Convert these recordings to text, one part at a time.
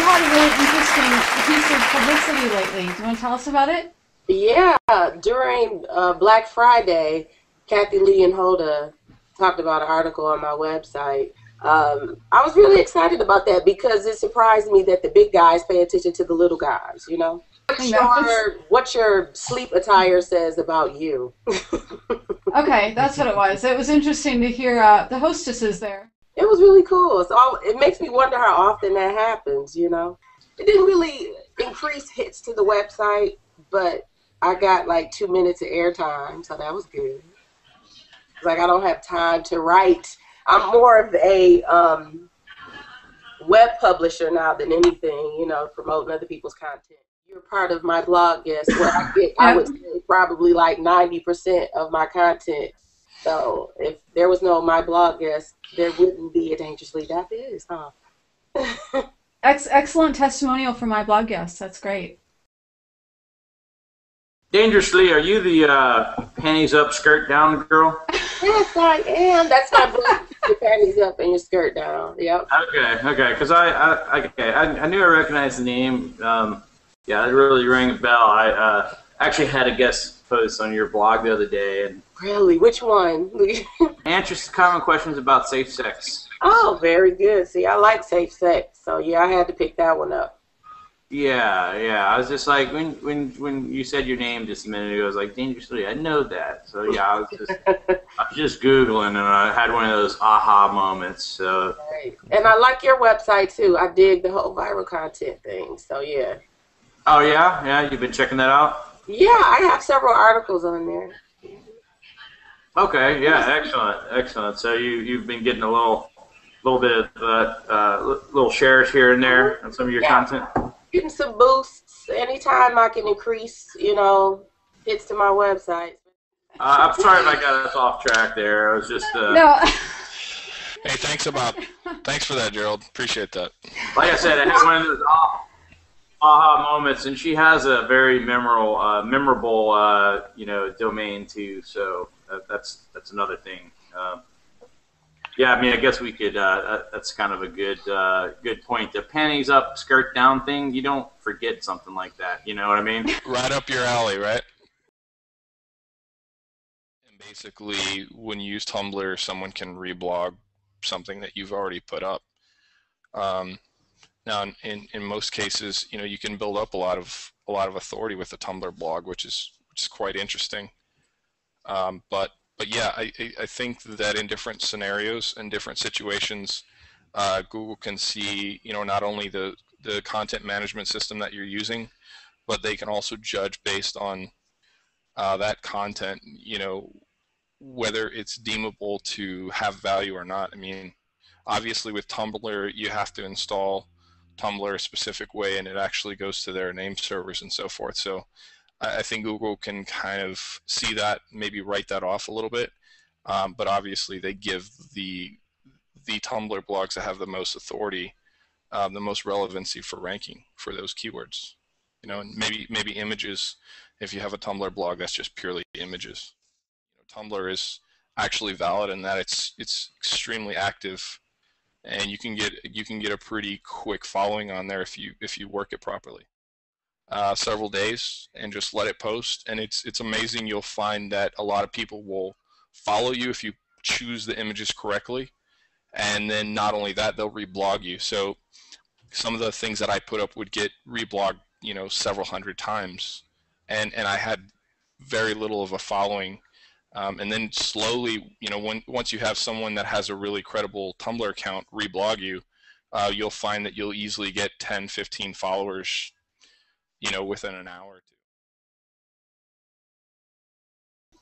had a really interesting piece of publicity lately. Do you want to tell us about it? Yeah, during Black Friday, Kathy Lee and Hoda talked about an article on my website. I was really excited about that because it surprised me that the big guys pay attention to the little guys, you know? What your sleep attire says about you. Okay, that's what it was. It was interesting to hear the hostesses there. It was really cool. It makes me wonder how often that happens, you know? It didn't really increase hits to the website, but I got like 2 minutes of airtime, so that was good. Like, I don't have time to write. I'm more of a web publisher now than anything, you know, promoting other people's content. You're part of my blog guest, where I get, I would say, probably like 90% of my content. So if there was no My Blog Guest, there wouldn't be a Dangerously That Is, huh? Excellent testimonial for My Blog Guest. That's great. Dangerously, are you the panties up, skirt down girl? Yes, I am. That's my blog. Your panties up and your skirt down. Yep. Okay. Because I knew I recognized the name. Yeah, it really rang a bell. I actually had a guest post on your blog the other day. And really? Which one? answers to common questions about safe sex. Oh, very good. See, I like safe sex, so yeah, I had to pick that one up. Yeah. I was just like, when you said your name just a minute ago, I was like, Dangerously, I know that. So yeah, I was just Googling, and I had one of those aha moments. So. Right. And I like your website too. I dig the whole viral content thing. So yeah. Oh yeah, you've been checking that out? Yeah, I have several articles on there. Okay, yeah, excellent. So you've been getting a little bit of little shares here and there on some of your content. Getting some boosts anytime I can increase, you know, hits to my website. I'm sorry if I got us off track there. I was just No. Hey, thanks for that, Gerald. Appreciate that. Like I said, I had one of those aha moments, and she has a very memorable domain too. So that's another thing. Yeah, I mean, I guess we could. That's kind of a good point. The panties up, skirt down thing. You don't forget something like that. You know what I mean? Right up your alley, right? And basically, when you use Tumblr, someone can reblog something that you've already put up. Now, in most cases, you know, you can build up a lot of authority with a Tumblr blog, which is quite interesting. But yeah, I think that in different scenarios and different situations, Google can see, you know, not only the content management system that you're using, but they can also judge based on that content, you know, whether it's deemable to have value or not. I mean, obviously with Tumblr, you have to install Tumblr a specific way, and it actually goes to their name servers and so forth. So I think Google can kind of see that, maybe write that off a little bit, but obviously they give the Tumblr blogs that have the most authority, the most relevancy for ranking for those keywords. You know, and maybe images. If you have a Tumblr blog that's just purely images, you know, Tumblr is actually valid in that it's extremely active, and you can get a pretty quick following on there if you work it properly. Several days and just let it post, and it's amazing. You'll find that a lot of people will follow you if you choose the images correctly, and then not only that, they'll reblog you. So some of the things that I put up would get reblogged, you know, several hundred times, and I had very little of a following, and then slowly, you know, once you have someone that has a really credible Tumblr account reblog you, you'll find that you'll easily get 10, 15 followers, you know, within an hour or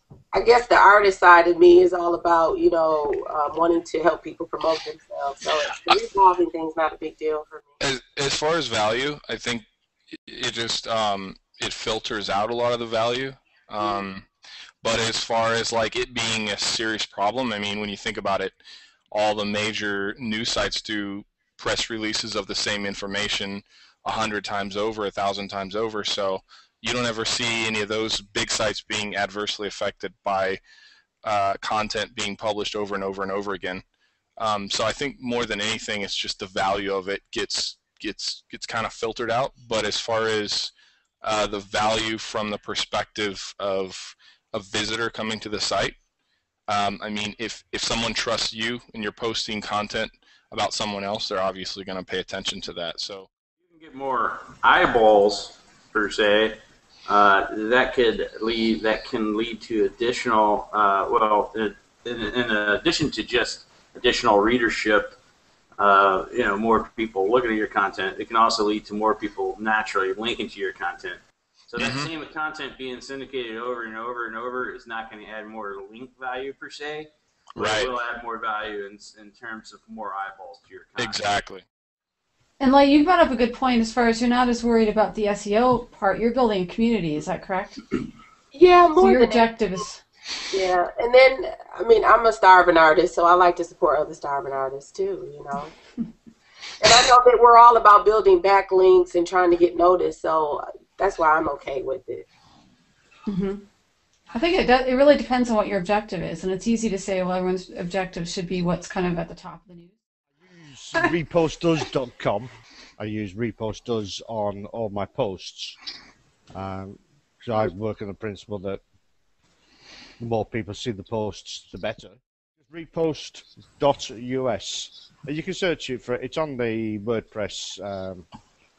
two. I guess the artist side of me is all about, you know, wanting to help people promote themselves. So the reblogging thing's not a big deal for me. As far as value, I think it just it filters out a lot of the value. But as far as like it being a serious problem, I mean, when you think about it, all the major news sites do press releases of the same information 100 times over, 1,000 times over. So you don't ever see any of those big sites being adversely affected by content being published over and over and over again. So I think more than anything, it's just the value of it gets gets kind of filtered out. But as far as the value from the perspective of a visitor coming to the site, I mean, if someone trusts you and you're posting content about someone else, they're obviously going to pay attention to that. So you can get more eyeballs per se. That can lead to additional, in addition to just additional readership, more people looking at your content. It can also lead to more people naturally linking to your content. So that same content being syndicated over and over and over is not going to add more link value per se, but it will add more value in terms of more eyeballs to your content. Exactly. And Lei, you brought up a good point as far as you're not as worried about the SEO part. You're building a community, is that correct? Yeah, more so your than objective is... Yeah, and then, I mean, I'm a starving artist, so I like to support other starving artists too, you know. And I know that we're all about building backlinks and trying to get noticed, so that's why I'm okay with it. I think it really depends on what your objective is, and it's easy to say, well, everyone's objective should be what's kind of at the top of the news. I use repostdoes.com. I use repostdoes on all my posts. So I work on the principle that the more people see the posts, the better. Repost.us. You can search it for it. It's on the WordPress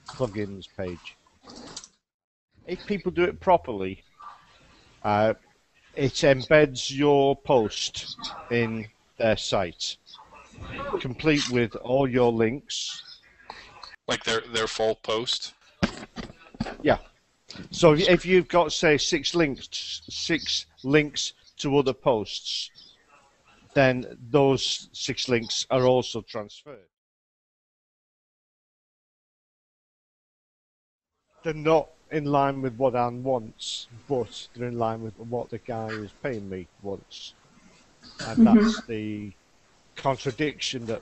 plugins page. If people do it properly, it embeds your post in their site, complete with all your links. Like their full post? Yeah. So if you've got, say, six links to other posts, then those 6 links are also transferred. They're not in line with what Anne wants, but they're in line with what the guy who's paying me wants. And that's the contradiction that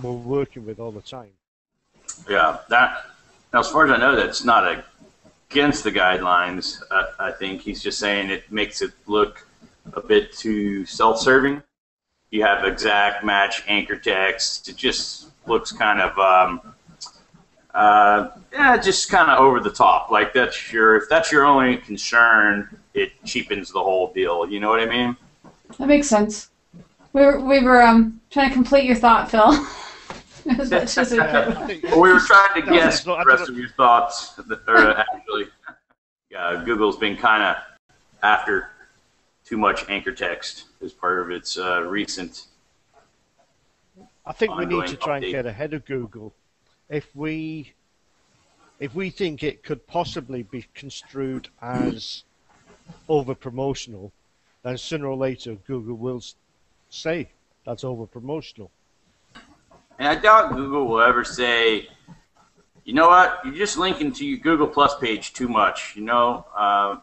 we're working with all the time. Yeah, now as far as I know, that's not against the guidelines. I think he's just saying it makes it look a bit too self-serving. You have exact match anchor text. It just looks kind of just kind of over the top. Like if that's your only concern, it cheapens the whole deal. You know what I mean? That makes sense. We were trying to complete your thought, Phil. As much as we could. Well, we were trying to guess the rest of your thoughts. Actually, Google's been kind of after too much anchor text as part of its recent. I think we need to try and get ahead of Google. If we think it could possibly be construed as over-promotional, then sooner or later Google will say that's over-promotional. And I doubt Google will ever say, you know what, you're just linking to your Google Plus page too much. I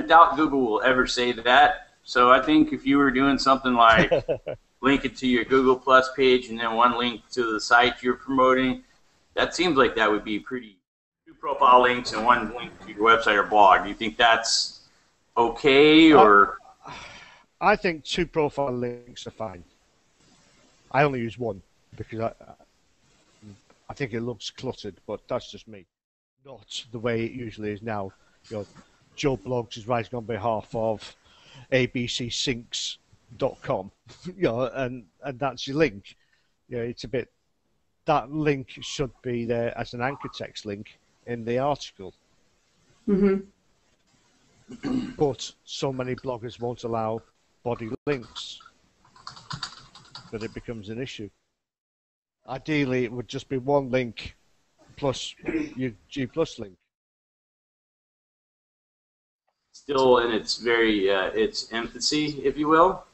doubt Google will ever say that. So I think if you were doing something like link it to your Google Plus page and then one link to the site you're promoting, that seems like that would be pretty. 2 profile links and 1 link to your website or blog. Do you think that's okay, or? I think 2 profile links are fine. I only use 1 because I think it looks cluttered, but that's just me. Not the way it usually is now. Joe Blogs is writing on behalf of abcsinks.com, and that's your link. It's a bit. That link should be there as an anchor text link in the article. But so many bloggers won't allow body links that it becomes an issue. Ideally, it would just be 1 link plus your G+ link. Still in its very its infancy, if you will,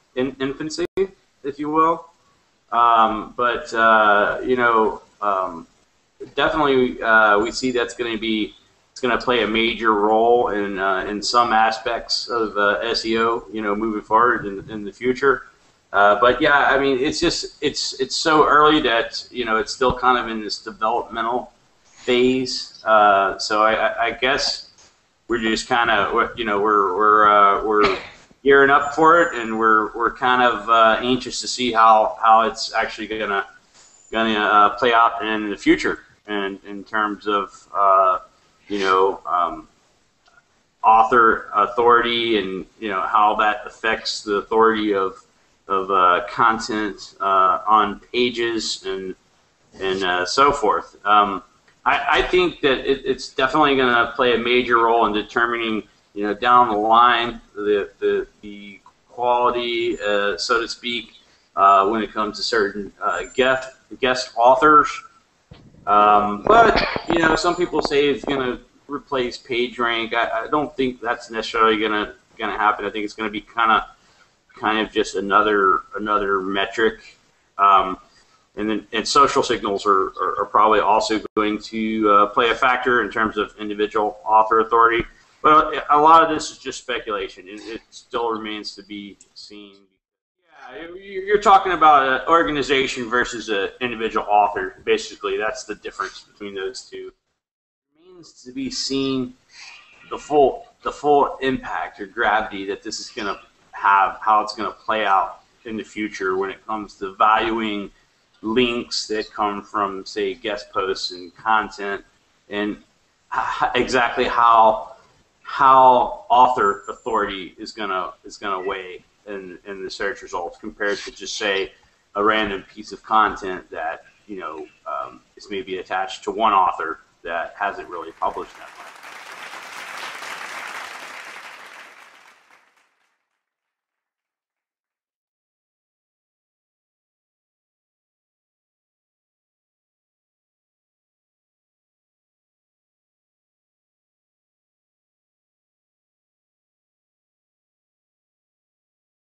definitely we see that's going to play a major role in some aspects of SEO, moving forward in the future. But yeah, I mean, it's so early that it's still kind of in this developmental phase. So I guess we're just kind of we're gearing up for it, and we're kind of anxious to see how it's actually gonna going to play out in the future, and in terms of author authority, and how that affects the authority of content on pages and so forth. I think that it's definitely going to play a major role in determining, down the line, the quality, so to speak, when it comes to certain guest authors. But some people say it's going to replace PageRank. I don't think that's necessarily going to happen. I think it's going to be kind of just another metric. And social signals are probably also going to play a factor in terms of individual author authority. But a lot of this is just speculation. It still remains to be seen. Yeah, you're talking about an organization versus an individual author. Basically, that's the difference between those two. It remains to be seen the full impact or gravity that this is going to have, how it's going to play out in the future when it comes to valuing links that come from, say, guest posts and content, and exactly how author authority is gonna weigh in the search results compared to just, say, a random piece of content that is maybe attached to one author that hasn't really published that much.